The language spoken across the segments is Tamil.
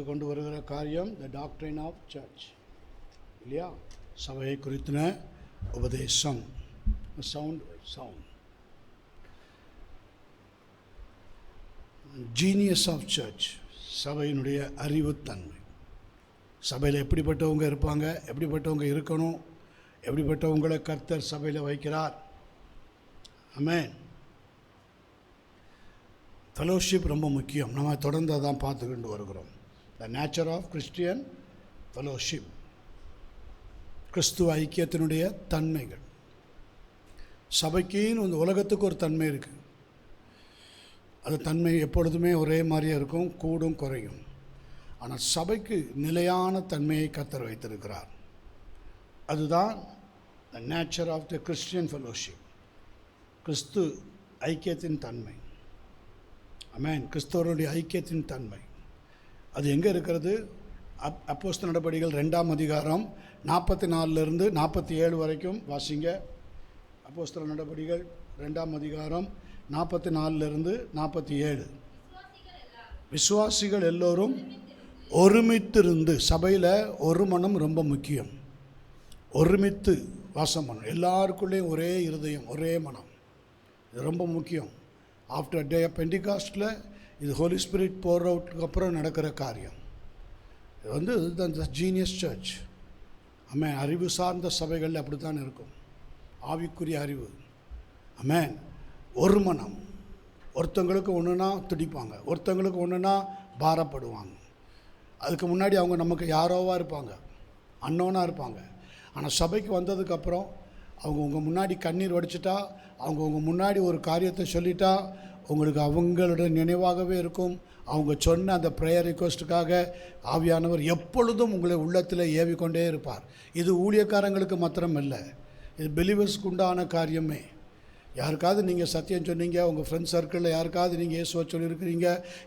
கொண்டு வருகிற காரியம் த டாக்ட்ரின் ஆஃப் சர்ச் இல்லையா? சபையை குறித்தின உபதேசம். சவுண்ட் ஜீனியஸ் ஆஃப் சர்ச், சபையினுடைய அறிவுத்தன்மை. சபையில் எப்படிப்பட்டவங்க இருப்பாங்க, எப்படிப்பட்டவங்க இருக்கணும், எப்படிப்பட்டவங்களை கர்த்தர் சபையில் வைக்கிறார். ஆமென். ஃபெலோஷிப் ரொம்ப முக்கியம். நம்ம தொடர்ந்து அதான் பார்த்துக்கிட்டு வருகிறோம். The nature of Christian fellowship, கிறிஸ்துவ ஐக்கியத்தினுடைய தன்மைகள். சபைக்குன்னு இந்த உலகத்துக்கு ஒரு தன்மை இருக்குது. அது தன்மை எப்பொழுதுமே ஒரே மாதிரியே இருக்கும், கூடும் குறையும். ஆனால் சபைக்கு நிலையான தன்மையை கர்த்தர் வைத்திருக்கிறார். அதுதான் the nature of the Christian fellowship, கிறிஸ்து ஐக்கியத்தின் தன்மை. ஆமென். கிறிஸ்தவருடைய ஐக்கியத்தின் தன்மை அது எங்கே இருக்கிறது? அப்போஸ்தலர் நடபடிகள் 2ஆம் அதிகாரம் 44 47 வரைக்கும் வாசிங்க. அப்போஸ்தலர் நடபடிகள் 2ஆம் அதிகாரம் 44 47. விசுவாசிகள் எல்லோரும் ஒருமித்திருந்து, சபையில் ஒரு மனம் ரொம்ப முக்கியம். ஒருமித்து வாசம் பண்ணணும். எல்லாருக்குள்ளேயும் ஒரே இருதயம், ஒரே மனம். இது ரொம்ப முக்கியம். ஆஃப்டர் டே ஆஃப் பெண்டிகாஸ்டில் இது ஹோலி ஸ்பிரிட் போர் அவுட்டுக்கு அப்புறம் நடக்கிற காரியம். இது வந்து த ஜீனியஸ் சர்ச். ஆமென். அறிவு சார்ந்த சபைகள் அப்படி தான் இருக்கும், ஆவிக்குரிய அறிவு. ஆமென். ஒரு மனம். ஒருத்தங்களுக்கு ஒன்றுனா துடிப்பாங்க, ஒருத்தங்களுக்கு ஒன்றுனா பாரப்படுவாங்க. அதுக்கு முன்னாடி அவங்க நமக்கு யாரோவாக இருப்பாங்க, அன்னோனாக இருப்பாங்க. ஆனால் சபைக்கு வந்ததுக்கப்புறம் அவங்க உங்கள் முன்னாடி கண்ணீர் வடிச்சிட்டா, அவங்க உங்கள் முன்னாடி ஒரு காரியத்தை சொல்லிட்டா, உங்களுக்கு அவங்களோட நினைவாகவே இருக்கும். அவங்க சொன்ன அந்த ப்ரேயர் ரிக்வெஸ்ட்டுக்காக ஆவியானவர் எப்பொழுதும் உங்களை உள்ளத்தில் ஏவிக்கொண்டே இருப்பார். இது ஊழியக்காரங்களுக்கு மாத்திரம் இல்லை, இது பிலீவர்ஸ்க்கு உண்டான காரியமே. யாருக்காவது நீங்கள் சத்தியம் சொன்னீங்க, உங்கள் ஃப்ரெண்ட்ஸ் சர்க்கிளில் யாருக்காவது நீங்கள் இயேசுவை சொல்லியிருக்கிறீங்க,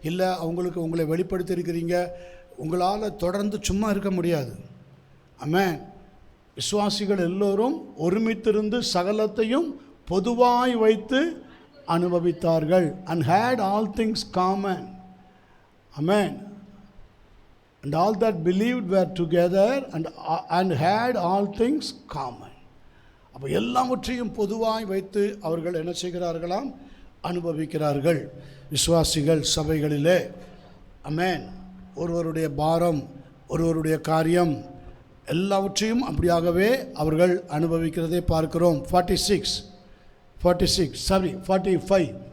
இல்லை அவங்களுக்கு உங்களை வெளிப்படுத்தியிருக்கிறீங்க, உங்களால் தொடர்ந்து சும்மா இருக்க முடியாது. ஆமென். விசுவாசிகள் எல்லோரும் ஒருமித்திருந்து சகலத்தையும் பொதுவாய் வைத்து அனுபவித்தார்கள். and had all things common. Amen. And all that believed were together and had all things common. அப்போ எல்லாவற்றையும் பொதுவாய் வைத்து அவர்கள் என்ன செய்கிறார்களாம்? அனுபவிக்கிறார்கள் விசுவாசிகள் சபைகளிலே. ஆமென். ஒருவருடைய பாரம், ஒருவருடைய காரியம், எல்லாவற்றையும் அப்படியாகவே அவர்கள் அனுபவிக்கிறதை பார்க்கிறோம். 45, 46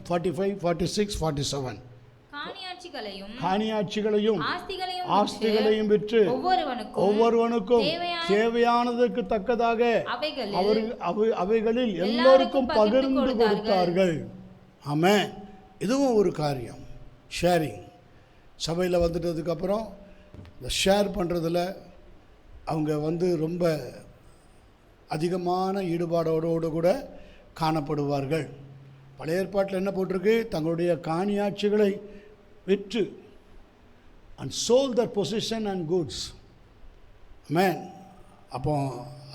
47. காணியாட்சிகளையும் ஆஸ்திகளையும் விற்று ஒவ்வொருவனுக்கும் தேவையானதற்கு தக்கதாக அவைகளில் எல்லோருக்கும் பகிர்ந்து கொடுத்தார்கள். ஆமென். இதுவும் ஒரு காரியம், ஷேரிங். சபையில் வந்துட்டதுக்கப்புறம் இந்த ஷேர் பண்ணுறதுல அவங்க ரொம்ப அதிகமான ஈடுபாடோடு கூட காணப்படுவார்கள். பழைய ஏற்பாட்டில் என்ன போட்டிருக்கு? தங்களுடைய காணியாட்சிகளை விற்று and sold their possession and goods. ஆமென். அப்போ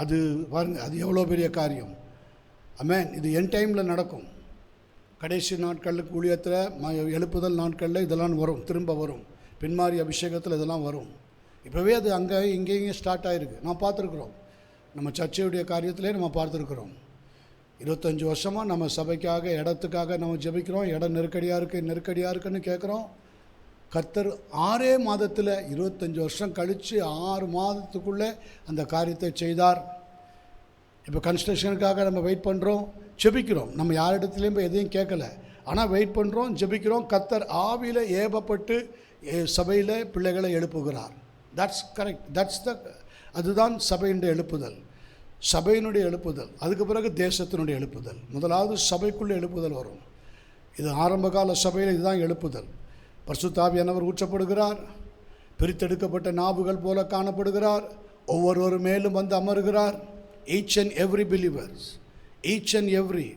அது பாருங்க, அது எவ்வளோ பெரிய காரியம். ஆமென். இது என் டைமில் நடக்கும். கடைசி நாட்களுக்கு ஊழியத்தில் எழுப்புதல் நாட்களில் இதெல்லாம் வரும், திரும்ப வரும். பின்மாரி அபிஷேகத்தில் இதெல்லாம் வரும். இப்போவே அது அங்கே இங்கேயும் ஸ்டார்ட் ஆகிருக்கு. நான் பார்த்துருக்குறோம். நம்ம சர்ச்சையுடைய காரியத்திலே நம்ம பார்த்துருக்குறோம். 25 வருஷமாக நம்ம சபைக்காக, இடத்துக்காக நம்ம ஜெபிக்கிறோம். இடம் நெருக்கடியாக இருக்குன்னு கேட்குறோம். கர்த்தர் 6 மாதத்தில் 25 வருஷம் கழித்து 6 மாதத்துக்குள்ளே அந்த காரியத்தை செய்தார். இப்போ கன்ஸ்ட்ரக்ஷனுக்காக நம்ம வெயிட் பண்ணுறோம், ஜெபிக்கிறோம். நம்ம யாரிடத்துலேயும் போய் எதையும் கேட்கல, ஆனால் வெயிட் பண்ணுறோம், ஜெபிக்கிறோம். கர்த்தர் ஆவியில் ஏவப்பட்டு சபையில் பிள்ளைகளை எழுப்புகிறார். That's correct. அதுதான் சபையினுடைய எழுப்புதல், சபையினுடைய எழுப்புதல். அதுக்கு பிறகு தேசத்தினுடைய எழுப்புதல். முதலாவது சபைக்குள்ளே எழுப்புதல் வரும். இது ஆரம்பகால சபையில் இதுதான் எழுப்புதல். பரிசுத்த ஆவியானவர் ஊற்றப்படுகிறார், பிரித்தெடுக்கப்பட்ட நாவுகள் போல காணப்படுகிறார், ஒவ்வொரு மேலும் வந்து அமருகிறார். Each and every believers, each and every.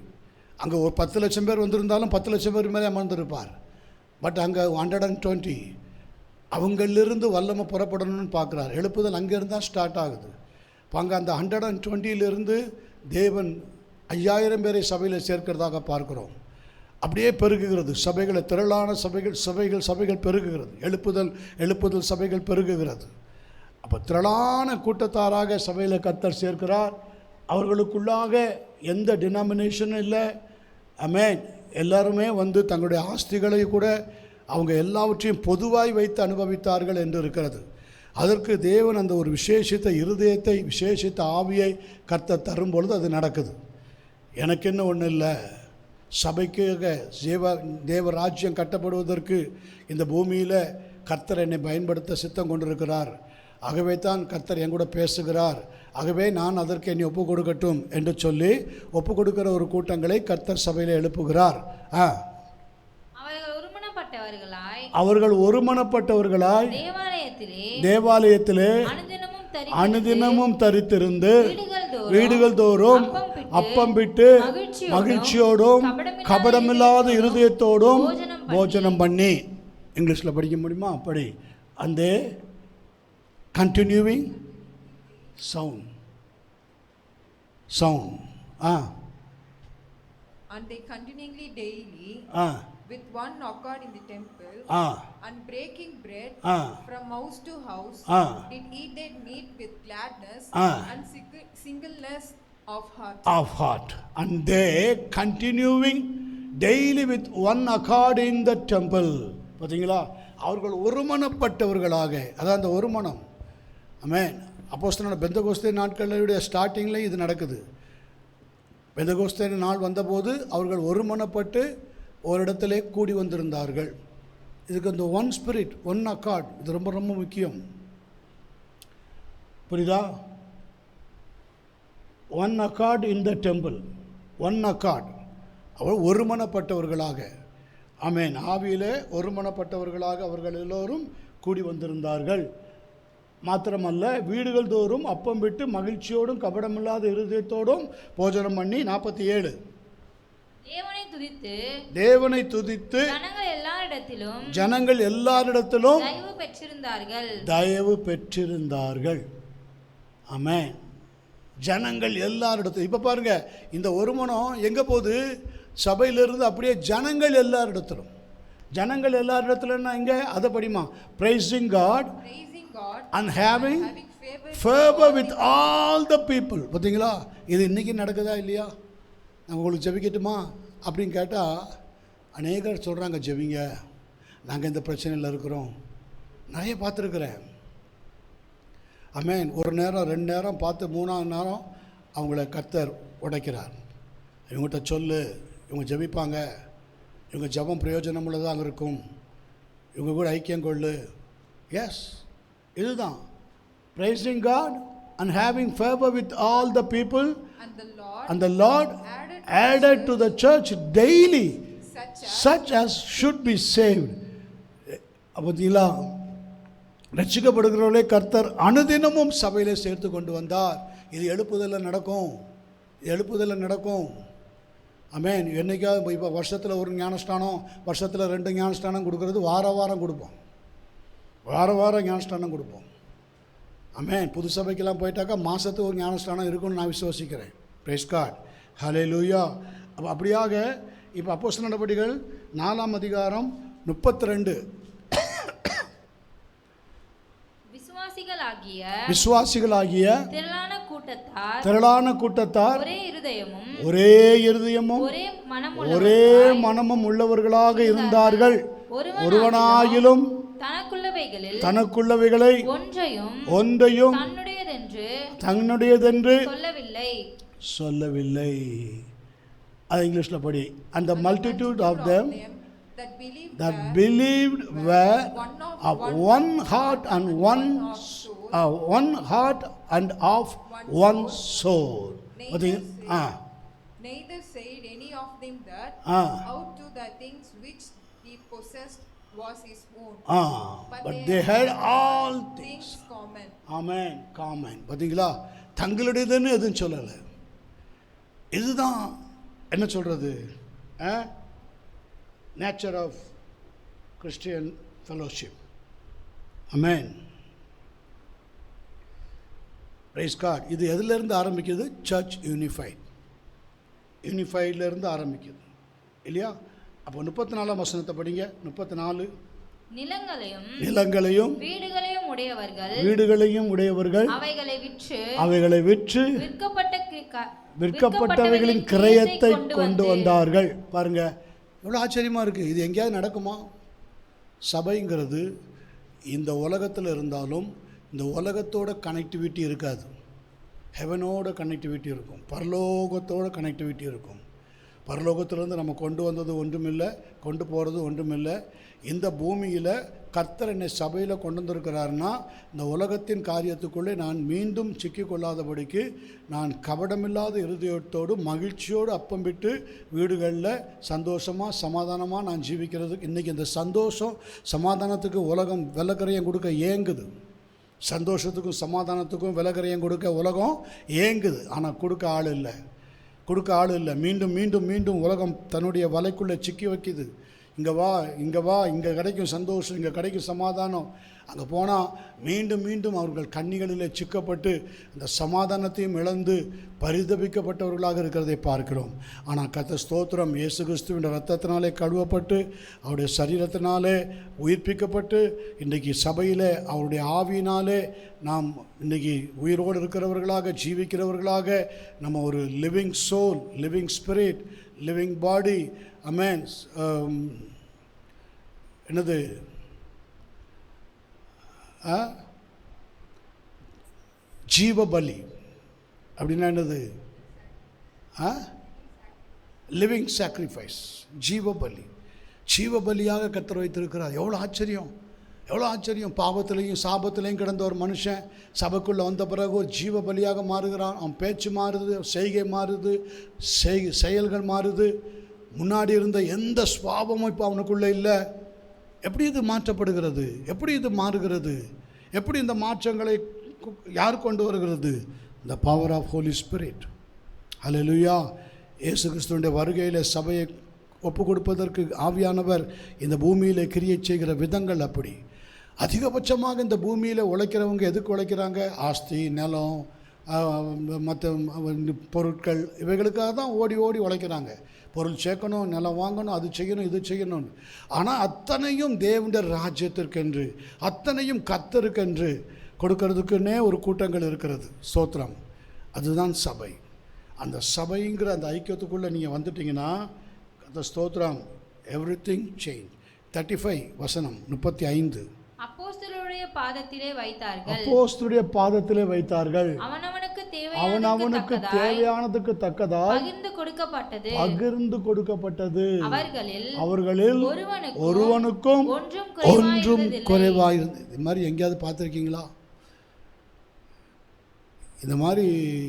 அங்கே ஒரு 10 லட்சம் பேர் வந்திருந்தாலும் 10 லட்சம் பேர் மேலே அமர்ந்திருப்பார். பட் அங்கே 120 அவங்களிலிருந்து வல்லமை புறப்படணும்னு பார்க்குறார். எழுப்புதல் அங்கேருந்து தான் ஸ்டார்ட் ஆகுது. இப்போ அங்கே அந்த 120 தேவன் 5000 பேரை சபையில் சேர்க்கிறதாக பார்க்குறோம். அப்படியே பெருகுகிறது. சபைகளை திரளான சபைகள் பெருகுகிறது. எழுப்புதல் சபைகள் பெருகுகிறது. அப்போ திரளான கூட்டத்தாராக சபையில் கர்த்தர் சேர்க்கிறார். அவர்களுக்குள்ளாக எந்த டினாமினேஷனும் இல்லை. ஆமென். எல்லாருமே வந்து தங்களுடைய ஆஸ்திகளை கூட அவங்க எல்லாவற்றையும் பொதுவாய் வைத்து அனுபவித்தார்கள் என்று இருக்கிறது. அதற்கு தேவன் அந்த ஒரு விசேஷித்த இருதயத்தை, விசேஷித்த ஆவியை கர்த்தர் தரும் பொழுது அது நடக்குது. எனக்கு என்ன ஒன்றும் இல்லை, சபைக்காக தேவ ராஜ்யம் கட்டப்படுவதற்கு இந்த பூமியில் கர்த்தர் என்னை பயன்படுத்த சித்தம் கொண்டிருக்கிறார். ஆகவே தான் கர்த்தர் என் கூட பேசுகிறார். ஆகவே நான் அதற்கு என்னை ஒப்பு கொடுக்கட்டும் என்று சொல்லி ஒப்பு கொடுக்கிற ஒரு கூட்டங்களை கர்த்தர் சபையில் எழுப்புகிறார். அவர்கள் ஒருமனப்பட்டவர்களாய் தேவாலயத்திலே அனுதினமும் தரித்திருந்து வீடுகள் தோறும் அப்பம் விட்டு மகிழ்ச்சியோடும் கபடமில்லாத இருதயத்தோடும் போஜனம் பண்ணி. இங்கிலீஷில் படிக்க முடியுமா? அப்படி அந்த continuing sound and they continually daily with one accord in the temple and breaking bread from house to house did eat their meat with gladness and singleness of heart and they continuing daily with one accord in the temple. பார்த்தீங்களா? அவர்கள் ஒருமனப்பட்டவர்களாக, அதான் அந்த ஒருமனம். ஆமென். அப்போஸ்தலனான பெந்தகோஸ்தே நாட்களுடைய ஸ்டார்டிங்கில் இது நடக்குது. பெந்தகோஸ்தே நாள் வந்தபோது அவர்கள் ஒருமனப்பட்டு ஒரு இடத்திலே கூடி வந்திருந்தார்கள். இதுக்கு அந்த ஒன் ஸ்பிரிட், ஒன் அக்கார்ட், இது ரொம்ப ரொம்ப முக்கியம். புரியுதா? One accord in the temple, one accord. அவர் ஒருமனப்பட்டவர்களாக, ஆமென், ஆவியிலே ஒருமனப்பட்டவர்களாக அவர்கள் எல்லோரும் கூடி வந்திருந்தார்கள். மாத்திரமல்ல, வீடுகள் தோறும் அப்பம் விட்டு மகிழ்ச்சியோடும் கபடமில்லாத இருதயத்தோடும் போஜனம் பண்ணி. 47 தேவனை துதித்து ஜனங்கள் எல்லாரிடத்திலும் தயவு பெற்றிருந்தார்கள். ஆமென். ஜனங்கள் எல்லாரிடத்திலும். இப்போ பாருங்க, இந்த ஒருமனம் எங்கே போகுது? சபையிலிருந்து அப்படியே ஜனங்கள் எல்லாரிடத்திலும். ஜனங்கள் எல்லாரிடத்திலும் இங்கே அதை படிமா, praising God and having favor with all the people. பார்த்தீங்களா? இது இன்றைக்கி நடக்குதா இல்லையா? நாங்கள் உங்களுக்கு ஜெபிக்கட்டுமா அப்படின்னு கேட்டால் அநேகர் சொல்கிறாங்க, ஜெபிங்க, நாங்கள் இந்த பிரச்சனையில் இருக்கிறோம். நிறைய பார்த்துருக்குறேன். ஆமென். ஒரு நேரம் 2 நேரம் பார்த்து 3ஆவது நேரம் அவங்கள கர்த்தர் உடைக்கிறார். இவங்ககிட்ட சொல்லு, இவங்க ஜெபிப்பாங்க, இவங்க ஜெபம் பிரயோஜனம் உள்ளதாக இருக்கும், இவங்க கூட ஐக்கியம் கொள்ளு. எஸ், இதுதான் praising God and having favor with all the people, and the Lord added to the church daily such as should be saved. அப்போதீங்களா? ரட்சிக்கப்படுகிறவர்களே கர்த்தர் அனுதினமும் சபையிலே சேர்த்து கொண்டு வந்தார். இது எழுப்புதலில் நடக்கும், எழுப்புதலில் நடக்கும். ஆமென். என்றைக்காவது இப்போ வருஷத்தில் ஒரு ஞானஸ்தானம், வருஷத்தில் 2 ஞானஸ்தானம் கொடுக்கறது, வாரம் கொடுப்போம், வாரம் ஞானஸ்தானம் கொடுப்போம். ஆமென். புது சபைக்கெல்லாம் போயிட்டாக்கா மாதத்துக்கு ஒரு ஞானஸ்தானம் இருக்குன்னு நான் விசுவாசிக்கிறேன். பிரைஸ் காட், ஹல்லேலூயா. அப்போ அப்படியாக இப்போ அப்போஸ்தலர் நடபடிகள் 4ஆம் அதிகாரம் 32 விசுவாசிகளாகிய திரளான கூட்டத்தார் ஒரே இருதயமும் ஒரே மனமும் உள்ளவர்களாக இருந்தார்கள். ஒருவனாயிலும் தனக்குள்ளவைகளை ஒன்றையும் தன்னுடையதென்று சொல்லவில்லை. அது இங்கிலீஷில் படி. And the multitude of them that believed were of one heart and one heart and of one soul. Neither said any of them that out to the things which he possessed was his own, but they had all things common. Amen. Common. பாத்தீங்களா? தங்களுடையதுன்னு எதுவும் சொல்லலை. இதுதான் என்ன சொல்றது, nature of Christian fellowship. Amen. Praise God. இது எதிலிருந்து ஆரம்பிக்குது? சர்ச் யூனிஃபைட்லேருந்து ஆரம்பிக்குது இல்லையா? அப்போ 34ஆம் வசனத்தை படிங்க. 34. நிலங்களையும் வீடுகளையும் உடையவர்கள் அவைகளை விற்று விற்கப்பட்டவைகளின் கிரயத்தை கொண்டு வந்தார்கள். பாருங்க, எவ்வளோ ஆச்சரியமாக இருக்குது. இது எங்கேயாவது நடக்குமா? சபைங்கிறது இந்த உலகத்தில் இருந்தாலும் இந்த உலகத்தோட கனெக்டிவிட்டி இருக்காது. ஹெவனோட கனெக்டிவிட்டி இருக்கும், பரலோகத்தோட கனெக்டிவிட்டி இருக்கும். பரலோகத்திலேருந்து நம்ம கொண்டு வந்தது ஒன்றுமில்லை, கொண்டு போகிறது ஒன்றுமில்லை. இந்த பூமியில் கர்த்தர் என்னை சபையில் கொண்டு வந்திருக்கிறாருன்னா இந்த உலகத்தின் காரியத்துக்குள்ளே நான் மீண்டும் சிக்கிக்கொள்ளாதபடிக்கு நான் கபடமில்லாத இருதயத்தோடு மகிழ்ச்சியோடு அப்பம் விட்டு வீடுகளில் சந்தோஷமாக சமாதானமாக நான் ஜீவிக்கிறதுக்கு. இன்றைக்கி இந்த சந்தோஷம் சமாதானத்துக்கு உலகம் விலக்கரையும் கொடுக்க ஏங்குது. சந்தோஷத்துக்கும் சமாதானத்துக்கும் விலக்கரையும் கொடுக்க உலகம் ஏங்குது. ஆனால் கொடுக்க ஆள் இல்லை. மீண்டும் மீண்டும் மீண்டும் உலகம் தன்னுடைய வலைக்குள்ளே சிக்கி வைக்குது. இங்கே வா, இங்கே கிடைக்கும் சந்தோஷம், இங்கே கிடைக்கும் சமாதானம். அங்கே போனால் மீண்டும் மீண்டும் அவர்கள் கண்ணிகளில் சிக்கப்பட்டு அந்த சமாதானத்தையும் இழந்து பரிதபிக்கப்பட்டவர்களாக இருக்கிறதை பார்க்கிறோம். ஆனால் கர்த்தர் ஸ்தோத்திரம், இயேசு கிறிஸ்துவின் இரத்தத்தினாலே கழுவப்பட்டு அவருடைய சரீரத்தினாலே உயிர்ப்பிக்கப்பட்டு இன்றைக்கி சபையில் அவருடைய ஆவியினாலே நாம் இன்றைக்கி உயிரோடு இருக்கிறவர்களாக ஜீவிக்கிறவர்களாக நம்ம ஒரு living soul, living spirit, living body, அமேன்ஸ் என்னது ஜீவபலி அப்படின்னா என்னது? லிவிங் சாக்ரிஃபைஸ், ஜீவபலியாக கர்த்தர் வைத்திருக்கிறார். எவ்வளோ ஆச்சரியம்! பாவத்திலையும் சாபத்திலையும் கிடந்த ஒரு மனுஷன் சபைக்குள்ளே வந்த பிறகு ஒரு ஜீவபலியாக மாறுகிறான். அவன் பேச்சு மாறுது, செய்கை மாறுது, செயல்கள் மாறுது. முன்னாடி இருந்த எந்த சுவாபமும் இப்போ அவனுக்குள்ளே இல்லை. எப்படி இது மாற்றப்படுகிறது? எப்படி இது மாறுகிறது? எப்படி இந்த மாற்றங்களை யார் கொண்டு வருகிறது? The power of Holi spirit. ஹல்லேலூயா. இயேசு கிறிஸ்துவினுடைய வருகையில் சபையை ஒப்பு கொடுப்பதற்கு ஆவியானவர் இந்த பூமியில் கிரியை செய்கிற விதங்கள் அப்படி. அதிகபட்சமாக இந்த பூமியில் உழைக்கிறவங்க எதுக்கு உழைக்கிறாங்க? ஆஸ்தி, நிலம், மற்ற பொருட்கள், இவைகளுக்காக தான் ஓடி ஓடி உழைக்கிறாங்க. பொருள் சேர்க்கணும், நிலம் வாங்கணும், அது செய்யணும், இது செய்யணும்னு. ஆனால் அத்தனையும் தேவனுடைய ராஜ்யத்திற்கென்று, அத்தனையும் கர்த்தருக்கென்று கொடுக்கறதுக்குன்னே ஒரு கூட்டங்கள் இருக்கிறது. ஸ்தோத்திரம். அதுதான் சபை. அந்த சபைங்கிற அந்த ஐக்கியத்துக்குள்ளே நீங்கள் வந்துட்டிங்கன்னா அந்த ஸ்தோத்திரம், எவ்ரிதிங் சேஞ்ச். 35 வசனம் 35. அப்போஸ்தலருடைய பாதத்திலே வைத்தார்கள். அவனவனுக்கு தேவையானதுக்கு தக்கதாய் பகிர்ந்து கொடுக்கப்பட்டது. அவர்களில் ஒருவனுக்கும் ஒன்றும் குறைவாயிருந்தது. இது மாதிரி எங்கேயாவது பார்த்துருக்கீங்களா? இந்த மாதிரி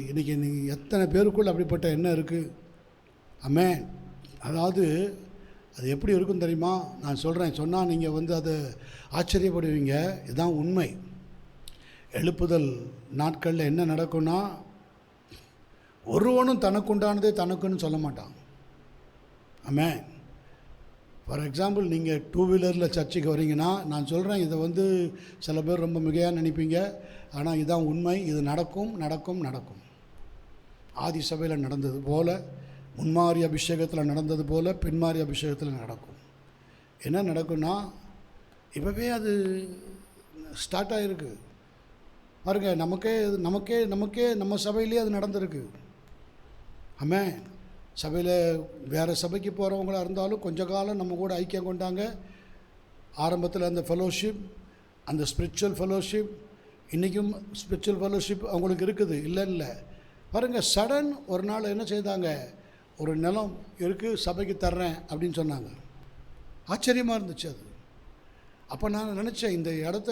இன்றைக்கி நீங்கள் எத்தனை பேருக்குள்ள அப்படிப்பட்ட எண்ணம் இருக்குது? ஆமென். அதாவது அது எப்படி இருக்கும் தெரியுமா? நான் சொன்னால் நீங்கள் அதை ஆச்சரியப்படுவீங்க. இதுதான் உண்மை. எழுப்புதல் நாட்களில் என்ன நடக்கும்னா, ஒருவனும் தனக்குண்டானதே தனக்குன்னு சொல்ல மாட்டான். ஆமென். ஃபார் எக்ஸாம்பிள், நீங்கள் 2 வீலரில் சர்ச்சுக்கு வரீங்கன்னா, நான் சொல்கிறேன், இதை சில பேர் ரொம்ப மிகையாக நினைப்பீங்க. ஆனால் இதுதான் உண்மை. இது நடக்கும். ஆதி சபையில் நடந்தது போல், முன்மாரி அபிஷேகத்தில் நடந்தது போல், பின்மாரி அபிஷேகத்தில் நடக்கும். என்ன நடக்கும்னா, இப்போவே அது ஸ்டார்ட் ஆகிருக்கு பாருங்கள். நமக்கே நம்ம சபையிலே அது நடந்திருக்கு. ஆமென். சபையில் வேறு சபைக்கு போகிறவங்களாக இருந்தாலும் கொஞ்ச காலம் நம்ம கூட ஐக்கியம் கொண்டாங்க. ஆரம்பத்தில் அந்த ஃபெலோஷிப், அந்த ஸ்பிரிச்சுவல் ஃபெலோஷிப், இன்றைக்கும் ஸ்பிரிச்சுவல் ஃபெலோஷிப் அவங்களுக்கு இருக்குது, இல்லை பாருங்கள். சடன் ஒரு நாள் என்ன செய்தாங்க, ஒரு நிலம் இருக்குது, சபைக்கு தர்றேன் அப்படின்னு சொன்னாங்க. ஆச்சரியமாக இருந்துச்சு அது. அப்போ நான் நினச்சேன், இந்த இடத்த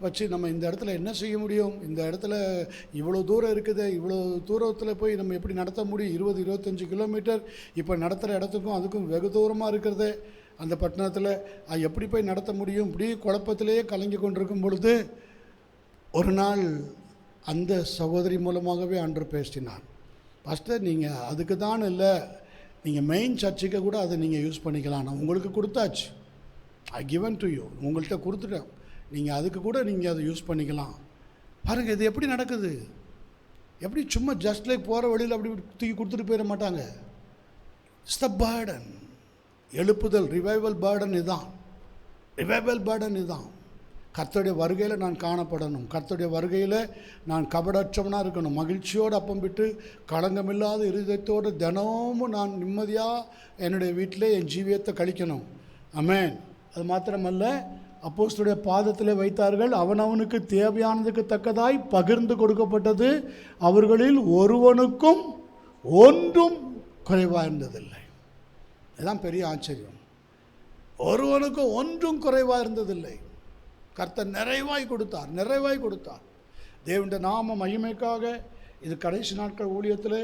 வச்சு நம்ம இந்த இடத்துல என்ன செய்ய முடியும்? இந்த இடத்துல இவ்வளோ தூரம் இருக்குது, இவ்வளோ தூரத்தில் போய் நம்ம எப்படி நடத்த முடியும்? 20-25 கிலோமீட்டர் இப்போ நடத்துகிற இடத்துக்கும் அதுக்கும் வெகு தூரமாக இருக்கிறது அந்த பட்டணத்தில். எப்படி போய் நடத்த முடியும்? இப்படி குழப்பத்திலேயே கலங்கி கொண்டிருக்கும் பொழுது ஒரு நாள் அந்த சகோதரி மூலமாகவே ஆண்டவர் பேசினார். பாஸ்டர், நீங்கள் அதுக்கு தான் இல்லை, நீங்கள் மெயின் சர்ச்சுக்கு கூட அதை நீங்கள் யூஸ் பண்ணிக்கலாம். நான் உங்களுக்கு கொடுத்தாச்சு, ஐ கிவன் டு யூ, உங்கள்கிட்ட கொடுத்துட்டேன், நீங்கள் அதுக்கு கூட நீங்கள் அதை யூஸ் பண்ணிக்கலாம். பாருங்கள், இது எப்படி நடக்குது? எப்படி சும்மா ஜஸ்ட் லைக் போகிற வழியில் அப்படி தூக்கி கொடுத்துட்டு போயிட மாட்டாங்க. It's the Burton. எழுப்புதல் ரிவைவல் பேர்டன் இதுதான். ரிவைவல் பேர்டன் இதுதான். கர்த்தருடைய வருகையில் நான் காணப்படணும். கர்த்தருடைய வருகையில் நான் கபடற்றவனாக இருக்கணும். மகிழ்ச்சியோடு அப்பம் விட்டு களங்கமில்லாத இருதயத்தோடு தினமும் நான் நிம்மதியாக என்னுடைய வீட்டில் என் ஜீவியத்தை கழிக்கணும். ஆமென். அது மாத்திரமல்ல, அப்போஸ்தலருடைய பாதத்தில் வைத்தார்கள். அவனவனுக்கு தேவையானதுக்கு தக்கதாய் பகிர்ந்து கொடுக்கப்பட்டது. அவர்களில் ஒருவனுக்கும் ஒன்றும் குறைவாக இருந்ததில்லை. இதுதான் பெரிய ஆச்சரியம். ஒருவனுக்கும் ஒன்றும் குறைவாக இருந்ததில்லை. கர்த்தர் நிறைவாய் கொடுத்தார், நிறைவாய் கொடுத்தார். தேவனுடைய நாம மகிமைக்காக இது கடைசி நாட்கள் ஊழியத்தில்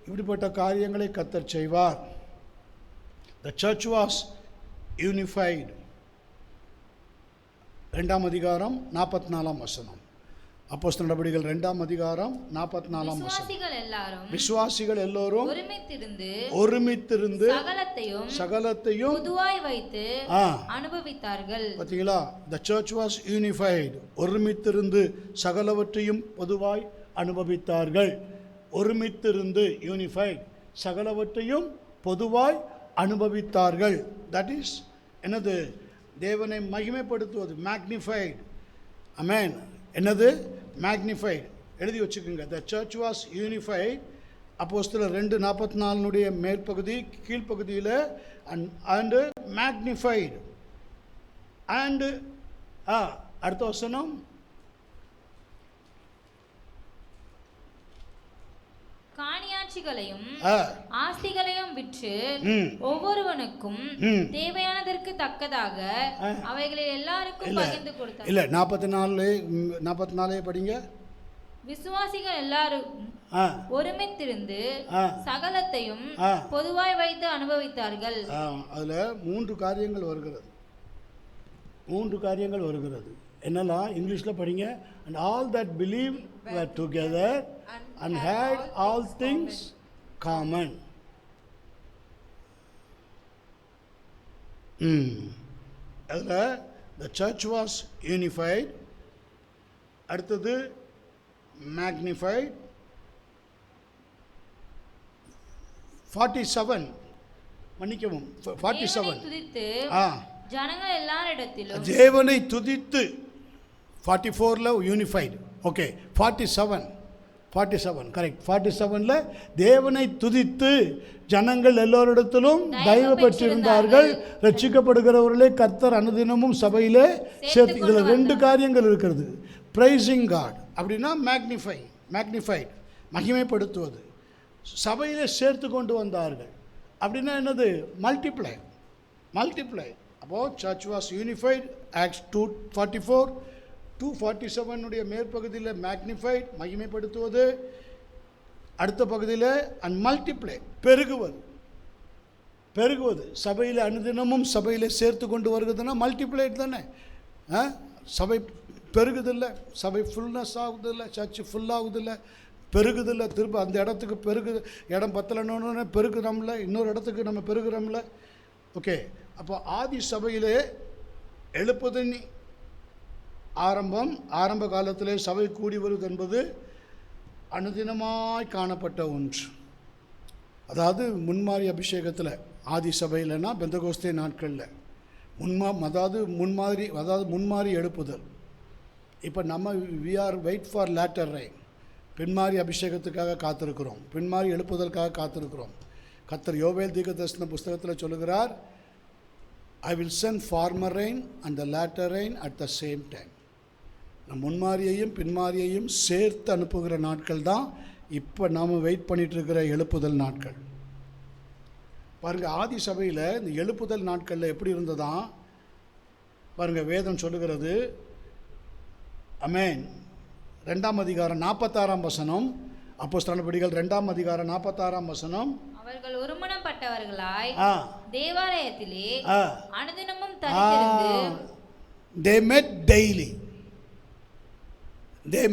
இப்படிப்பட்ட காரியங்களை கர்த்தர் செய்வார். The church was unified. 2ஆம் அதிகாரம் 44ஆம் வசனம். அப்போஸ்தலர் நடபடிகள் 2ஆம் அதிகாரம் 44ஆம் வசனம். விசுவாசிகள் எல்லோரும் ஒருமித்திருந்து சகலத்தையும் பொதுவாய் வைத்து அனுபவித்தார்கள். பார்த்தீங்களா? The church was unified. ஒருமித்திருந்து சகலவற்றையும் பொதுவாய் அனுபவித்தார்கள். ஒருமித்திருந்து யூனிஃபைட், சகலவற்றையும் பொதுவாய் அனுபவித்தார்கள். தட் இஸ் என்னது? தேவனை மகிமைப்படுத்துவது, மேக்னிஃபைட். அமேன். என்னது? மேக்னிஃபைட். எழுதி வச்சுக்கோங்க. The church was unified. அப்போஸ்தலர் 2:44 மேற்பகுதி கீழ்ப்பகுதியில் அண்ட் மேக்னிஃபைடு. அண்டு அடுத்த வசனம், காணியாட்சிகளையும் ஆஸ்திகளையும் விற்று ஒவ்வொருவனுக்கும் தேவையானதற்கு தக்கதாக அவைகளில் எல்லாருக்கும் பகிர்ந்து கொடுத்தார். இல்ல 44 படிங்க. விசுவாசிகள் எல்லாரும் ஒருமித்திருந்து சகலத்தையும் பொதுவாய் வைத்து அனுபவித்தார்கள். அதுல 3 காரியங்கள் வருகிறது. 3 காரியங்கள் வருகிறது. என்னெல்லாம்? இங்கிலீஷ்ல படிங்க. and all that believe were together and had all things common. அதுல the church was unified. அடுத்தது magnified. 47 மன்னிக்கவும் 47 துதித்து ஜனங்கள் எல்லாரிடத்திலும் தேவனை துதித்து 44ல யூனிஃபைடு. ஓகே. 47 கரெக்ட். 47ல தேவனை துதித்து ஜனங்கள் எல்லோரிடத்திலும் தயவு பெற்றிருந்தார்கள். ரட்சிக்கப்படுகிறவர்களே கர்த்தர் அனுதினமும் சபையிலே சேர்த்து. இதில் 2 காரியங்கள் இருக்கிறது. பிரைசிங் காட் அப்படின்னா மேக்னிஃபைட், மகிமைப்படுத்துவது. சபையிலே சேர்த்து கொண்டு வந்தார்கள் அப்படின்னா என்னது? மல்டிப்ளை. அப்போது சர்ச் வாஸ் யூனிஃபைட். ஆக்ட்ஸ் 2:44. 2:47 மேற்பகுதியில் மேக்னிஃபைட், மகிமைப்படுத்துவது. அடுத்த பகுதியில் அண்ட் மல்டிப்ளை, பெருகுவது. சபையில் அனுதினமும் சபையில் சேர்த்து கொண்டு வருகிறதுனா மல்டிப்ளைட் தானே. சபை பெருகுதில்லை, சபை ஃபுல்னஸ் ஆகுதில்லை, சர்ச்சு ஃபுல்லாகுதில்லை, பெருகுதில்லை. திரும்ப அந்த இடத்துக்கு இடம் பத்தலைன்னு பெருகுறோம்ல, இன்னொரு இடத்துக்கு நம்ம பெருகுறோம்ல. ஓகே. அப்போ ஆதி சபையிலே எழுப்புதல் ஆரம்ப காலத்திலே சபை கூடி வருவது என்பது அனுதினமாய் காணப்பட்ட ஒன்று. அதாவது முன்மாறி அபிஷேகத்தில் ஆதி சபையில்னா பெந்தகோஸ்தே நாட்களில் முன்மாறி எழுப்புதல். இப்போ நம்ம we are wait for latter rain. பின்மாறி அபிஷேகத்துக்காக காத்திருக்கிறோம், பின்மாறி எழுப்புதலுக்காக காத்திருக்கிறோம். கர்த்தர் யோவேல் தீர்க்கதரிசன புஸ்தகத்தில் சொல்லுகிறார், I will send former rain and the latter rain at the same time. நம் முன்மாரியையும் பின்மாரியையும் சேர்த்து அனுப்புகிற நாட்கள் தான் இப்போ நாம் வெயிட் பண்ணிகிட்ருக்கிற எழுப்புதல் நாட்கள். பாருங்கள், ஆதி சபையில் இந்த எழுப்புதல் நாட்களில் எப்படி இருந்ததா பாருங்கள். வேதம் சொல்லுகிறது. ஆமென். 2ஆம் அதிகாரம் 46ஆம் வசனம். அப்போஸ்தலர் நடபடிகள் 2ஆம் அதிகாரம் 46ஆம் வசனம். அவர்கள் ஒருமனப்பட்டவர்களாய் தேவாலயத்திலே அனுதினமும் தரித்திருந்து they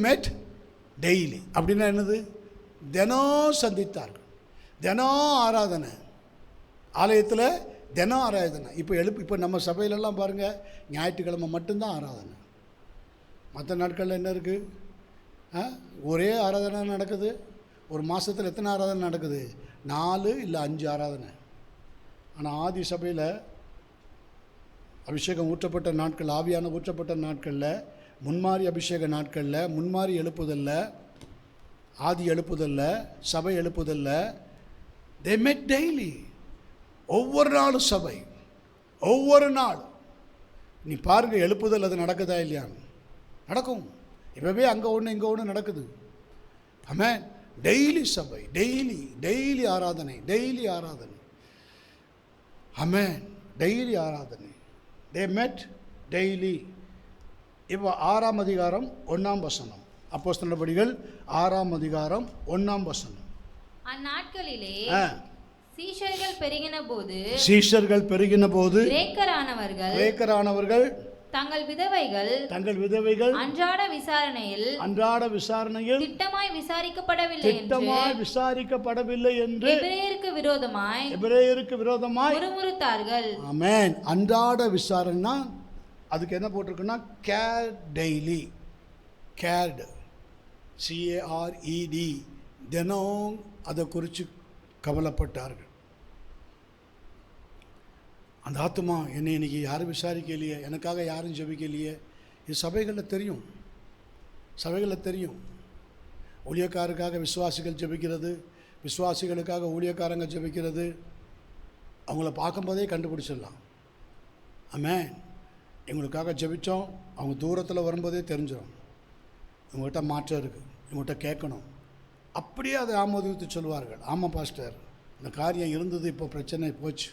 met daily. அப்படின்னா என்னது? தினம் சந்தித்தார்கள், தினம் ஆராதனை, ஆலயத்தில் தினம் ஆராதனை. இப்போ நம்ம சபையிலெல்லாம் பாருங்கள், ஞாயிற்றுக்கிழமை மட்டும்தான் ஆராதனை. மற்ற நாட்களில் என்ன இருக்குது? ஒரே ஆராதனை நடக்குது. ஒரு மாதத்தில் எத்தனை ஆராதனை நடக்குது? 4 இல்லை 5 ஆராதனை. ஆனால் ஆதி சபையில் அபிஷேகம் ஊற்றப்பட்ட நாட்கள், ஆவியான ஊற்றப்பட்ட நாட்களில், முன்மாறி அபிஷேக நாட்களில், முன்மாறி எழுப்புதல்ல, ஆதி எழுப்புதல்ல, சபை எழுப்புதல்ல, they met daily. ஒவ்வொரு நாளும் சபை, ஒவ்வொரு நாள். நீ பாருங்க எழுப்புதல் அது நடக்குதா இல்லையான்னு. நடக்கும். இப்போவே அங்கே ஒன்று இங்கே ஒன்று நடக்குது. ஆமென். டெய்லி சபை, டெய்லி ஆராதனை, டெய்லி ஆராதனை. ஆமென். டெய்லி ஆராதனை. they met daily. இப்போ 6ஆம் அதிகாரம் 1ஆம் வசனம். அப்போஸ்தலர் நடபடிகள் 6ஆம் அதிகாரம் 1ஆம் வசனம். அந்நாட்களிலே சீஷர்கள் பெருகின போது கிரேக்கரானவர்கள் தங்கள் விதவைகள் அன்றாட விசாரணையில் திட்டமாய் விசாரிக்கப்படவில்லை என்று எபிரேயருக்கு விரோதமாய் முறுமுறுத்தார்கள். ஆமென். அன்றாட விசாரணை அதுக்கு என்ன போட்டிருக்குன்னா கேர் டெய்லி, கேர்டு, CARED, தினம் அதை குறித்து கவலைப்பட்டார்கள். அந்த ஆத்துமா என்னை இன்னைக்கு யாரும் விசாரிக்கலையே, எனக்காக யாரும் ஜெபிக்கலையே. இது சபைகளில் தெரியும். ஊழியக்காரருக்காக விசுவாசிகள் ஜெபிக்கிறது, விசுவாசிகளுக்காக ஊழியக்காரங்க ஜெபிக்கிறது, அவங்கள பார்க்கும்போதே கண்டுபிடிச்சிடலாம். ஆமென். இவங்களுக்காக ஜெபித்தோம், அவங்க தூரத்தில் வரும்போதே தெரிஞ்சிடும். இவங்ககிட்ட மாற்றம் இருக்குது, இவங்ககிட்ட கேட்கணும். அப்படியே அதை ஆமோதித்து சொல்வார்கள். ஆமாம் பாஸ்டர், இந்த காரியம் இருந்தது, இப்போ பிரச்சனை போச்சு.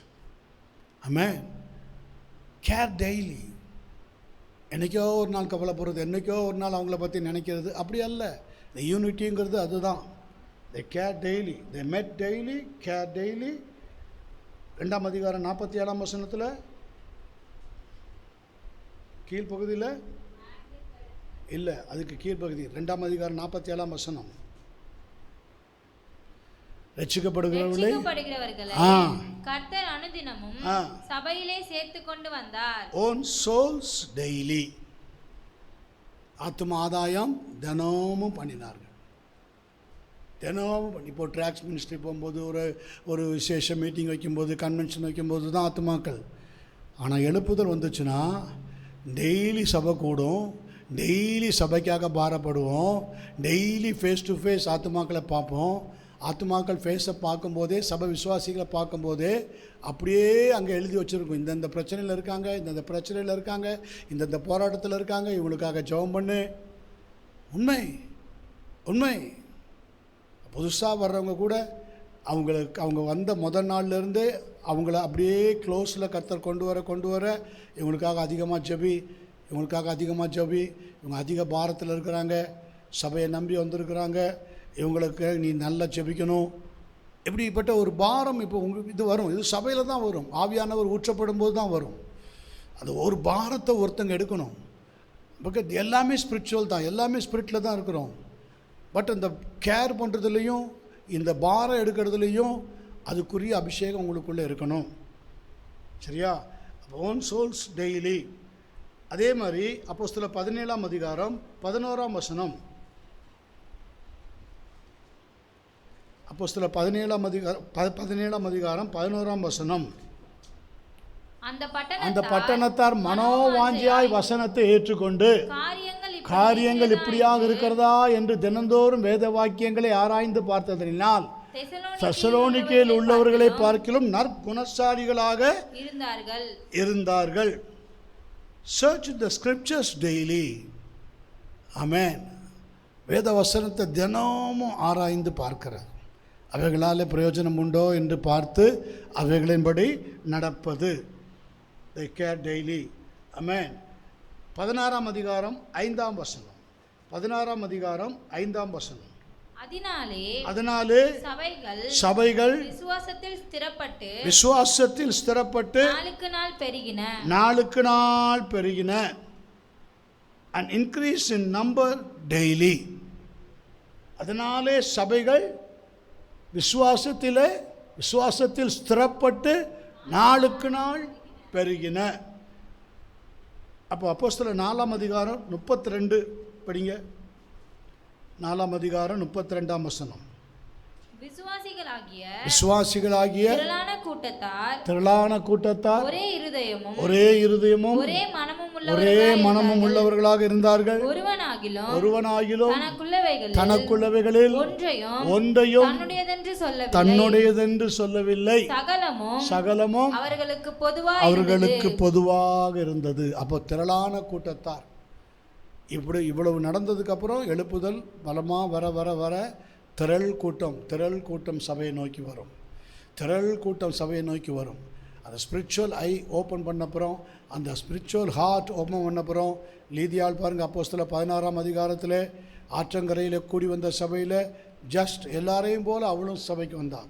ஆமென். Care daily. என்றைக்கோ ஒரு நாள் கவலைப்படுறது, என்றைக்கோ ஒரு நாள் அவங்கள பற்றி நினைக்கிறது, அப்படி அல்ல. இந்த யூனிட்டிங்கிறது அதுதான். தே கேர் டெய்லி, தே மெட் டெய்லி, கேர் டெய்லி. 2ஆம் அதிகாரம் 47ஆம் வசனத்தில் கீழ்ப்பகுதியில் இல்லை, அதுக்கு கீழ்ப்பகுதி 2ஆம் அதிகாரம் 47ஆம் வசனம். ரட்சிக்கப்படுகிறவர்களை கர்த்தர் அனுதினமும் சபையிலே சேர்த்துக் கொண்டு வந்தார். own souls daily. ஆத்தும ஆதாயம் தினமும் பண்ணினார்கள். தினமும் இப்போ ட்ராக்ஸ் மினிஸ்ட்ரி போகும்போது, ஒரு விசேஷ மீட்டிங் வைக்கும்போது, கன்வென்ஷன் வைக்கும்போது தான் ஆத்துமாக்கள். ஆனால் எழுப்புதல் வந்துச்சுன்னா டெய்லி சபை கூடும், டெய்லி சபைக்காக பாரப்படுவோம், டெய்லி ஃபேஸ் டு ஃபேஸ் ஆத்துமாக்களை பார்ப்போம். ஆத்துமாக்கள் ஃபேஸை பார்க்கும்போதே, சபை விசுவாசிகளை பார்க்கும்போதே அப்படியே அங்கே எழுதி வச்சுருக்கும், இந்தந்த பிரச்சனையில் இருக்காங்க, இந்தந்த பிரச்சனையில் இருக்காங்க, இந்தந்த போராட்டத்தில் இருக்காங்க, இவங்களுக்காக ஜெபம் பண்ணு. உண்மை. புதுசாக வர்றவங்க கூட அவங்க வந்த முதல் நாள்லேருந்தே அவங்கள அப்படியே க்ளோஸில் கர்த்தர் கொண்டு வர இவங்களுக்காக அதிகமாக ஜெபி, இவங்க அதிக பாரத்தில் இருக்கிறாங்க, சபையை நம்பி வந்திருக்கிறாங்க, இவங்களுக்கு நீ நல்லா ஜெபிக்கணும். இப்படிப்பட்ட ஒரு பாரம் இப்போ இது வரும். இது சபையில் தான் வரும், ஆவியானவர் ஊற்றப்படும் போது தான் வரும். அது ஒரு பாரத்தை ஒருத்தங்க எடுக்கணும். பிகாஸ் எல்லாமே ஸ்பிரிச்சுவல் தான், எல்லாமே ஸ்பிரிட்டில் தான் இருக்கிறோம். பட் இந்த கேர் பண்ணுறதுலையும் இந்த பாரம் எடுக்கிறதுலையும் அதுக்குரிய அபிஷேகம் உங்களுக்குள்ளே இருக்கணும். சரியா? Own souls daily. அதே மாதிரி அப்போஸ்தலர் 17ஆம் அதிகாரம் 11ஆம் வசனம். அப்போஸ்தலர் 17ஆம் அதிகாரம் 11ஆம் வசனம். அந்த பட்டணத்தார் மனோவாஞ்சியாய் வசனத்தை ஏற்றுக்கொண்டு காரியங்கள் இப்படியாக இருக்கிறதா என்று தினந்தோறும் வேத வாக்கியங்களை ஆராய்ந்து பார்த்ததினால் தெசலோனிக்கேயில் உள்ளவர்களை பார்க்கிலும் நற்குணசாலிகளாக இருந்தார்கள். Search the scriptures daily. Amen. வேத வசனத்தை தினமும் ஆராய்ந்து பார்க்கிறார். அவைகளால் பிரயோஜனம் உண்டோ என்று பார்த்து அவைகளின்படி நடப்பது. They care daily. Amen. 16ஆம் அதிகாரம் 5ஆம் வசனம். 16ஆம் அதிகாரம் 5ஆம் வசனம். அதனாலே சபைகள் விசுவாசத்தில் ஸ்திரப்பட்டு நாளுக்கு நாள் பெருகின. and increase in number daily. அதனாலே சபைகள் விசுவாசத்தில் ஸ்திரப்பட்டு நாளுக்கு நாள் பெருகின. அப்போ அப்போஸ்தலர் 4ஆம் அதிகாரம் 32 படிங்க. 4ஆம் அதிகாரம் 32ஆம் வசனம். விசுவாசிகளாகிய கூட்டத்தார் ஒரே இருதயமும் ஒரே மனமும் உள்ளவர்களாக இருந்தார்கள். ஒருவனாகிலும் தனக்குள்ளவைகளில் ஒன்றையும் தன்னுடையதென்று சொல்லவில்லை. சகலமும் அவர்களுக்கு பொதுவாக இருந்தது. அப்போ திரளான கூட்டத்தார். இவ்வளவு நடந்ததுக்கு அப்புறம் எழுப்புதல் பலமாக வர வர வர திரள் கூட்டம் சபையை நோக்கி வரும். அந்த ஸ்பிரிச்சுவல் ஐ ஓப்பன் பண்ணப்புறம், அந்த ஸ்பிரிச்சுவல் ஹார்ட் ஓப்பன் பண்ணப்புறம், லீதியால் பாருங்கள், அப்போஸ்தலர் 16ஆம் அதிகாரத்தில் ஆற்றங்கரையில் கூடி வந்த சபையில் ஜஸ்ட் எல்லாரையும் போல் அவளும் சபைக்கு வந்தாள்.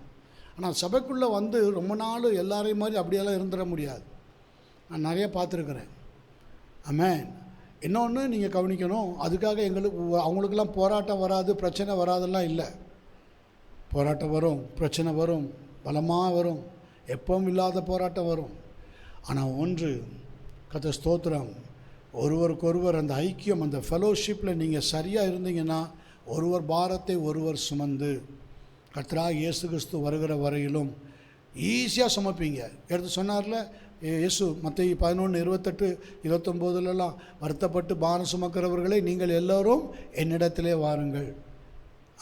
ஆனால் சபைக்குள்ளே வந்து ரொம்ப நாள் எல்லாரையும் மாதிரி அப்படியெல்லாம் இருந்துட முடியாது. நான் நிறைய பார்த்துருக்குறேன். ஆமென். இன்னொன்று நீங்கள் கவனிக்கணும், அதுக்காக அவங்களுக்கெல்லாம் போராட்டம் வராது, பிரச்சனை வராதெல்லாம் இல்லை. போராட்டம் வரும், பிரச்சனை வரும், பலமாக வரும், எப்பவும் இல்லாத போராட்டம் வரும். ஆனால் ஒன்று, கர்த்தர் ஸ்தோத்திரம், ஒருவருக்கொருவர் அந்த ஐக்கியம், அந்த ஃபெலோஷிப்பில் நீங்கள் சரியாக இருந்தீங்கன்னா ஒருவர் பாரத்தை ஒருவர் சுமந்து கர்த்தராகிய இயேசு கிறிஸ்து வருகிற வரையிலும் ஈஸியாக சுமப்பீங்க. எடுத்து சொன்னார்ல இயேசு மத்தேயு 11:28-29 வருத்தப்பட்டு பாரம் சுமக்கிறவர்களை நீங்கள் எல்லோரும் என்னிடத்திலே வாருங்கள்.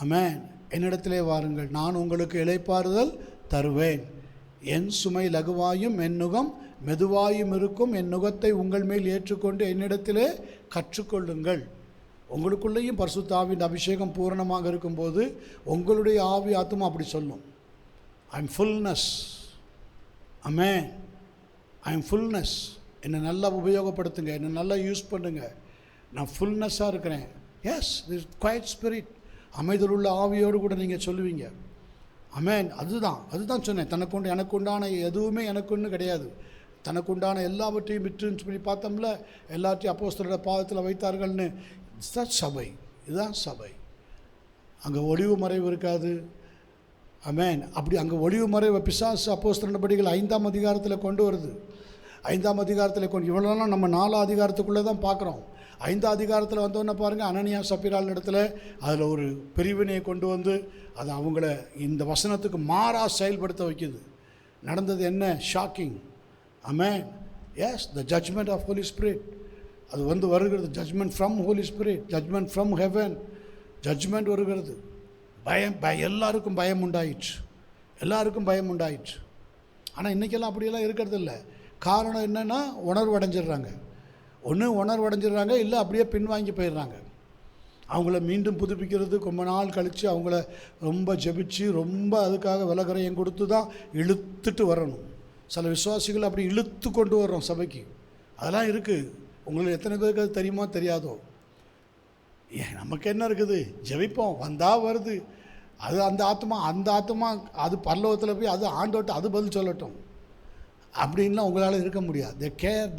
ஆமென். என்னிடத்திலே வாருங்கள், நான் உங்களுக்கு இளைப்பாறுதல் தருவேன். என் சுமை லகுவாயும் என் நுகம் மெதுவாயும் இருக்கும். என் நுகத்தை உங்கள் மேல் ஏற்றுக்கொண்டு என்னிடத்திலே கற்றுக்கொள்ளுங்கள். உங்களுக்குள்ளேயும் பரிசுத்த ஆவியின் அபிஷேகம் பூரணமாக இருக்கும்போது உங்களுடைய ஆவி ஆத்துமா அப்படி சொல்லும், I am fullness. Amen. I am fullness. என்னை நல்லா உபயோகப்படுத்துங்க, என்னை நல்லா யூஸ் பண்ணுங்க, நான் ஃபுல்னஸ்ஸாக இருக்கிறேன். எஸ், திஸ் குவைட் ஸ்பிரிட், அமைதல் உள்ள ஆவியோடு கூட நீங்கள் சொல்லுவீங்க. ஆமென். அதுதான் சொன்னேன். தனக்குண்டு எனக்கு உண்டான எதுவுமே எனக்குன்னு கிடையாது. தனக்குண்டான எல்லாவற்றையும் விட்டுன்னு சொல்லி பார்த்தோம்ல, எல்லாத்தையும் அப்போஸ்தலரோட பாதத்தில் வைத்தார்கள்னு. இதுதான் சபை. இதுதான் சபை. அங்கே ஒளிவு மறைவு இருக்காது. ஆமென். அப்படி அங்கே ஒளிவு மறைவு பிசாசு அப்போஸ்தலர் நடபடிகள் 5ஆம் அதிகாரத்தில் கொண்டு வருது. 5ஆம் அதிகாரத்தில் இவ்வளோலாம் நம்ம 4ஆம் அதிகாரத்துக்குள்ளே தான் பார்க்குறோம். 5ஆம் அதிகாரத்தில் வந்தோன்னே பாருங்கள், அனனியா சப்பீரால் இடத்துல அதில் ஒரு பிரிவினையை கொண்டு வந்து அது அவங்கள இந்த வசனத்துக்கு மாறாக செயல்படுத்த வைக்குது. நடந்தது என்ன? Shocking. Amen. Yes, the judgment of Holi Spirit. அது வருகிறது. Judgment from Holy Spirit, judgment from heaven. Judgment வருகிறது. எல்லாருக்கும் பயம் உண்டாயிற்று. ஆனால் இன்றைக்கெல்லாம் அப்படியெல்லாம் இருக்கிறது இல்லை. காரணம் என்னென்னா, உணர்வு அடைஞ்சிடுறாங்க. இல்லை அப்படியே பின்வாங்கி போயிடுறாங்க. அவங்கள மீண்டும் புதுப்பிக்கிறது ரொம்ப நாள் கழித்து அவங்கள ரொம்ப ஜெபிச்சு ரொம்ப அதுக்காக விலகரையும் கொடுத்து தான் இழுத்துட்டு வரணும். சில விசுவாசிகள் அப்படி இழுத்து கொண்டு வர்றோம் சபைக்கு. அதெல்லாம் இருக்குது. உங்களுக்கு எத்தனை பேருக்கு அது தெரியுமோ தெரியாதோ? நமக்கு என்ன இருக்குது? ஜெபிப்போம், வந்தால் வருது. அது அந்த ஆத்மா அது பரலோகத்தில் போய் அது ஆண்டோட்ட அது பதில் சொல்லட்டும் அப்படின்லாம் உங்களால் இருக்க முடியாது. தி கேர்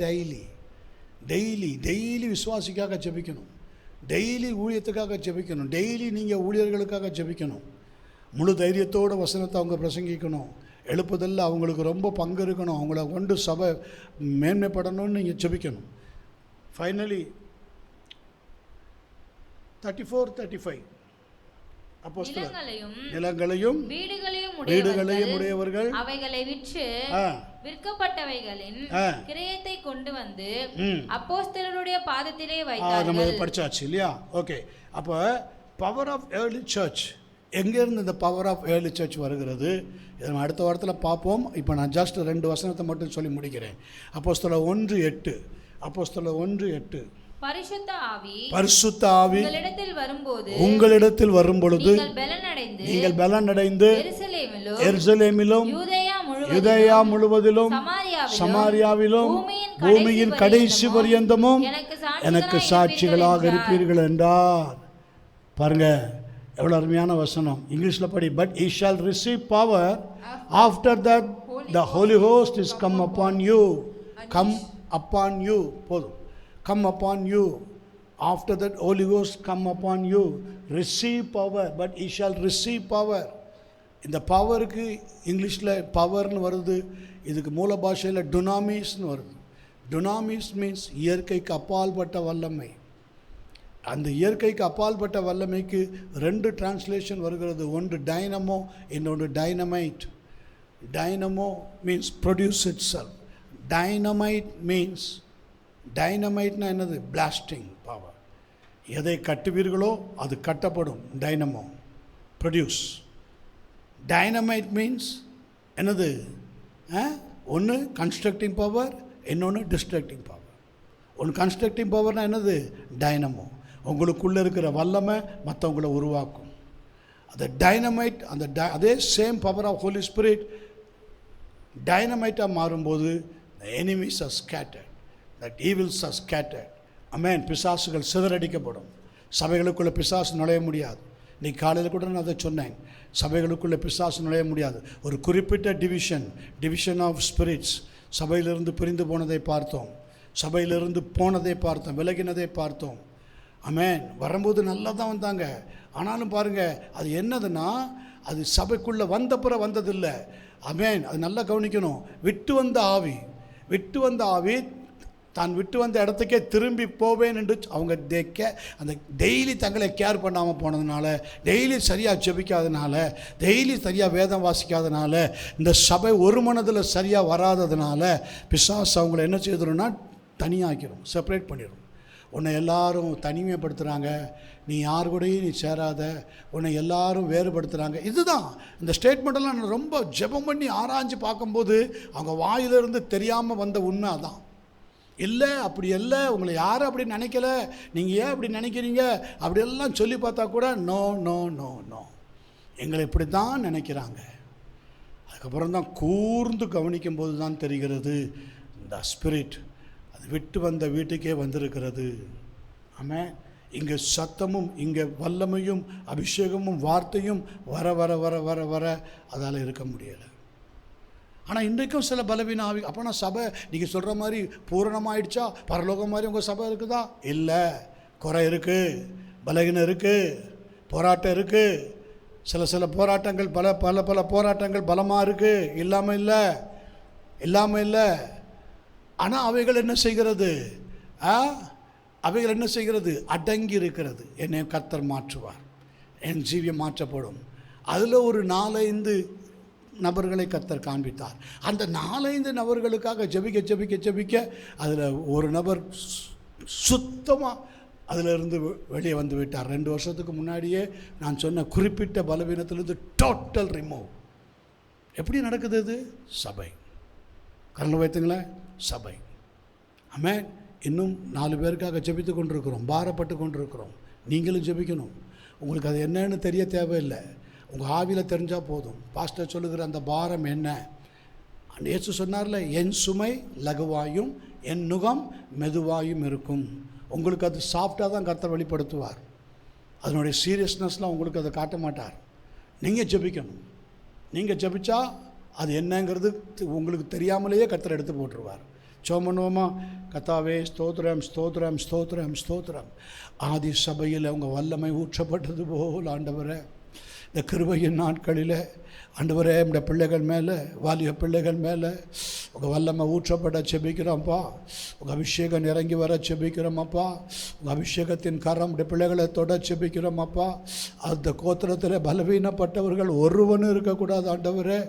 டெய்லி விசுவாசிக்காக ஜெபிக்கணும், டெய்லி ஊழியத்துக்காக ஜெபிக்கணும், டெய்லி நீங்கள் ஊழியர்களுக்காக ஜெபிக்கணும். முழு தைரியத்தோடு வசனத்தை அவங்க பிரசங்கிக்கணும். எழுப்புதலில் அவங்களுக்கு ரொம்ப பங்கு இருக்கணும். அவங்கள கொண்டு சபை மேன்மைப்படணும்னு நீங்கள் ஜெபிக்கணும். ஃபைனலி 34-35 அப்போஸ்தலர் நிலங்களையும் வீடுகளையும் உடையவர்கள் அவைகளை விற்று விற்கப்பட்டவைகளின் கிரயத்தை கொண்டு வந்து அப்போஸ்தலருடைய பாதத்திலே வைத்தார்கள். நம்ம படிச்சாச்சு இல்லையா? ஓகே. அப்போ பவர் ஆஃப் ஏர்லி சர்ச் எங்கேருந்து இந்த பவர் ஆஃப் ஏர்லி சர்ச் வருகிறது? இதை நம்ம அடுத்த வாரத்தில் பார்ப்போம். இப்போ நான் ஜஸ்ட் 2 வசனத்தை மட்டும் சொல்லி முடிக்கிறேன். அப்போஸ்தலர் 1:8 பரிசுத்த ஆவி உங்களிடத்தில் வரும்பொழுது நீங்கள் பலனடைந்து எருசலேமிலும் யூதேயா முழுவதிலும் சமாரியாவிலும் பூமியின் கடைசி பரியந்தமும் எனக்கு சாட்சிகளாக இருப்பீர்கள் என்றார். பாருங்க, எவ்வளோ அருமையான வசனம். இங்கிலீஷில் படி. But he shall receive power after that the Holy Ghost is come upon you. போதும். Come upon you. After that Holy Ghost come upon you. Receive power. But he shall receive power. இந்த பவருக்கு இங்கிலீஷில் பவர்னு வருது. இதுக்கு மூல பாஷையில் டுனாமிஸ்னு வருது. டுனாமிஸ் மீன்ஸ் இயற்கைக்கு அப்பால்பட்ட வல்லமை. அந்த இயற்கைக்கு அப்பால்பட்ட வல்லமைக்கு 2 டிரான்ஸ்லேஷன் வருகிறது. ஒன்று டைனமோ, இன்னொன்று dynamite. Dynamo means produce itself. டைனமைட்னா என்னது? Blasting power. எதை கட்டுவீர்களோ அது கட்டப்படும். Dynamo produce. டைனமைட் மீன்ஸ் என்னது? ஒன்று கன்ஸ்ட்ரக்டிங் பவர், இன்னொன்று டிஸ்ட்ரக்டிங் பவர். ஒன்று கன்ஸ்ட்ரக்டிங் பவர்னால் என்னது? டைனமோ. உங்களுக்குள்ளே இருக்கிற வல்லமை மற்றவங்களை உருவாக்கும். அந்த டைனமைட், அதே same power of Holi spirit டைனமைட்டாக மாறும்போது the enemies are scattered, that evils are scattered. அமேன். பிசாசுகள் சிதறடிக்கப்படும். சபைகளுக்குள்ளே பிசாசு நுழைய முடியாது. இன்றைக்கி காலையில் கூட நான் அதை சொன்னேன். சபைகளுக்குள்ளே பிசாசு நுழைய முடியாது. ஒரு குறிப்பிட்ட டிவிஷன் ஆஃப் ஸ்பிரிட்ஸ் சபையிலிருந்து பிரிந்து போனதை பார்த்தோம். சபையிலிருந்து போனதை பார்த்தோம், விலகினதை பார்த்தோம். அமேன். வரும்போது நல்லா தான் வந்தாங்க. ஆனாலும் பாருங்கள், அது என்னதுன்னா, அது சபைக்குள்ளே வந்தப்புறம் வந்ததில்லை. அமேன். அது நல்லா கவனிக்கணும். விட்டு வந்த ஆவி தான் விட்டு வந்த இடத்துக்கே திரும்பி போவேன் என்று அவங்க அந்த டெய்லி தங்களை கேர் பண்ணாமல் போனதுனால, டெய்லி சரியாக ஜெபிக்காதனால, டெய்லி சரியாக வேதம் வாசிக்காதனால, இந்த சபை ஒரு மனதில் சரியாக வராததுனால பிசாசு அவங்கள என்ன செய்துருன்னா தனியாக்கிடும், செப்பரேட் பண்ணிடும். உன்னை எல்லாரும் தனிமைப்படுத்துகிறாங்க, நீ யார் கூடயும் நீ சேராத, உன்னை எல்லாரும் வேறுபடுத்துகிறாங்க. இதுதான் இந்த ஸ்டேட்மெண்ட்டெல்லாம் நான் ரொம்ப ஜெபம் பண்ணி ஆராய்ஞ்சு பார்க்கும்போது அவங்க வாயிலிருந்து தெரியாமல் வந்த உண்மை அதான். இல்லை, அப்படி இல்லை, உங்களை யாரும் அப்படி நினைக்கல, நீங்கள் ஏன் அப்படி நினைக்கிறீங்க அப்படியெல்லாம் சொல்லி பார்த்தா கூட நோ நோ நோ நோ, எங்களை இப்படி தான் நினைக்கிறாங்க. அதுக்கப்புறம் தான் கூர்ந்து கவனிக்கும் போது தான் தெரிகிறது இந்த ஸ்பிரிட் அது விட்டு வந்த வீட்டுக்கே வந்திருக்கிறது. ஆமாம். இங்கே சத்தமும் இங்கே வல்லமையும் அபிஷேகமும் வார்த்தையும் வர வர வர வர வர அதால் இருக்க முடியலை. ஆனால் இன்றைக்கும் சில பலவீன ஆவி. அப்போனா சபை நீங்கள் சொல்கிற மாதிரி பூரணமாயிடுச்சா, பரலோகம் மாதிரி உங்கள் சபை இருக்குதா? இல்லை, குறை இருக்குது, பலவீனம் இருக்குது, போராட்டம் இருக்குது. சில போராட்டங்கள் பல போராட்டங்கள் பலமாக இருக்குது, இல்லாமல் இல்லை. ஆனால் அவைகள் என்ன செய்கிறது? அடங்கி இருக்கிறது. என்னை கர்த்தர் மாற்றுவார், என் ஜீவியம் மாற்றப்படும். அதில் ஒரு 4-5 நபர்களை கர்த்தர் காண்பித்தார். அந்த 4-5 நபர்களுக்காக ஜெபிக்க அதில் ஒரு நபர் சுத்தமாக அதிலிருந்து வெளியே வந்து விட்டார். 2 வருஷத்துக்கு முன்னாடியே நான் சொன்ன குறிப்பிட்ட பலவீனத்திலிருந்து டோட்டல் ரிமூவ். எப்படி நடக்குது அது? சபை. கரண்ட் வைத்துங்களேன், சபை. ஆமென். இன்னும் 4 பேருக்காக ஜெபித்து கொண்டிருக்கிறோம், பாரப்பட்டு கொண்டிருக்கிறோம். நீங்களும் ஜெபிக்கணும். உங்களுக்கு அது என்னன்னு தெரிய தேவையில்லை, உங்கள் ஆவியில் தெரிஞ்சால் போதும். பாஸ்டர் சொல்லுகிற அந்த பாரம் என்ன? இயேசு சொன்னார்ல, என் சுமை லகுவாயும் என் நுகம் மெதுவாயும் இருக்கும். உங்களுக்கு அது சாஃப்டாக தான் கர்த்தர் வெளிப்படுத்துவார். அதனுடைய சீரியஸ்னஸ்லாம் உங்களுக்கு அதை காட்ட மாட்டார். நீங்கள் ஜெபிக்கணும். நீங்கள் ஜெபிச்சா அது என்னங்கிறது உங்களுக்கு தெரியாமலேயே கர்த்தர் எடுத்து போட்டுருவார். ஜெபம் பண்ணுவோமா? கர்த்தாவே ஸ்தோத்திரம் ஸ்தோத்திரம் ஸ்தோத்திரம் ஸ்தோத்திரம். ஆதி சபையில் அவங்க வல்லமை ஊற்றப்பட்டது போல் ஆண்டவரே, இந்த கிருபையின் நாட்களில் ஆண்டவரே, நம்முடைய பிள்ளைகள் மேலே, வாலிய பிள்ளைகள் மேலே உங்கள் வல்லமை ஊற்றப்பட செபிக்கிறோம்ப்பா. உங்கள் அபிஷேகம் இறங்கி வர செபிக்கிறோமப்பா. உங்கள் அபிஷேகத்தின் கரம் நம்முடைய பிள்ளைகளை தொட செபிக்கிறோமப்பா. அந்த கோத்திரத்தில் பலவீனப்பட்டவர்கள் ஒருவனும் இருக்கக்கூடாது ஆண்டவரே.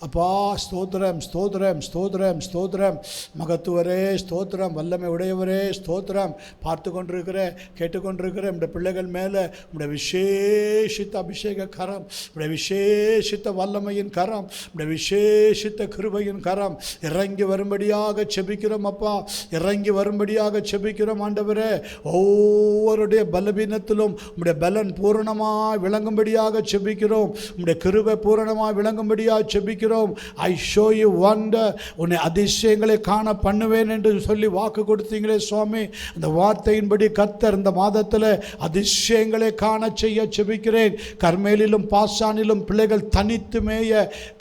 அப்பா ஸ்தோத்திரம் ஸ்தோத்திரம் ஸ்தோத்திரம் ஸ்தோத்திரம். மகத்துவரே ஸ்தோத்திரம், வல்லமை உடையவரே ஸ்தோத்திரம். பார்த்து கொண்டிருக்கிற கேட்டுக்கொண்டிருக்கிற நம்முடைய பிள்ளைகள் மேலே உடைய விசேஷித்த அபிஷேக கரம், உடைய விசேஷித்த வல்லமையின் கரம், உடைய விசேஷித்த கிருபையின் கரம் இறங்கி வரும்படியாக செபிக்கிறோம் அப்பா. இறங்கி வரும்படியாக செபிக்கிறோம் ஆண்டவரே. ஒவ்வொருடைய பலவீனத்திலும் உடைய பலன் பூரணமாக விளங்கும்படியாக செபிக்கிறோம். உடைய கிருபை பூரணமாக விளங்கும்படியாக செபிக்கிறோம். I show you wonder. உன்னை அதிசயங்களை காண பண்ணுவேன் என்று சொல்லி வாக்கு கொடுத்தீங்களே சுவாமி. அந்த வார்த்தையின்படி கர்த்தர் இந்த மாதத்தில் அதிசயங்களை காண செய்ய செபிக்கிறேன். கர்மேலிலும் பாசானிலும் பிள்ளைகள் தனித்து மேய,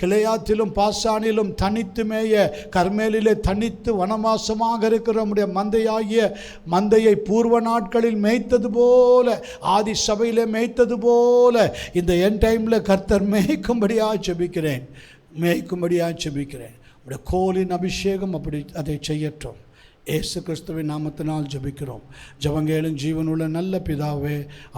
கிளையாத்திலும் பாசானிலும் தனித்து மேய, கர்மேலிலே தனித்து வனவாசமாக இருக்கிற நம்முடைய மந்தையை பூர்வ நாட்களில் மேய்த்தது போல, ஆதி சபையிலே மேய்த்தது போல இந்த என் டைமில் கர்த்தர் மேய்க்கும்படியாக செபிக்கிறேன். உடைய கோலின் அபிஷேகம் அப்படி அதை செய்யட்டும். இயேசு கிறிஸ்துவின் நாமத்தினால் ஜெபிக்கிறோம். ஜெபங்கேளும் ஜீவனுள்ள நல்ல பிதாவே,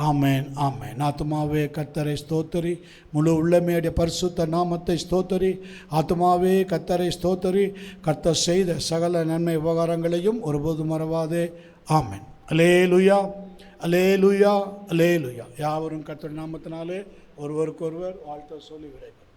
ஆமேன் ஆமேன். ஆத்துமாவே கர்த்தரை ஸ்தோத்தரி, முழு உள்ளமையுடைய பரிசுத்த நாமத்தை ஸ்தோத்தரி. ஆத்துமாவே கர்த்தரை ஸ்தோத்தரி, கர்த்தர் செய்த சகல நன்மை உபகாரங்களையும் ஒருபோதும் மறவாதே. ஆமேன். அல்லேலூயா, அல்லேலூயா, அல்லேலூயா. யாவரும் கர்த்தர் நாமத்தினாலே ஒருவருக்கொருவர் வாழ்த்து சொல்லி விடைபெறும்.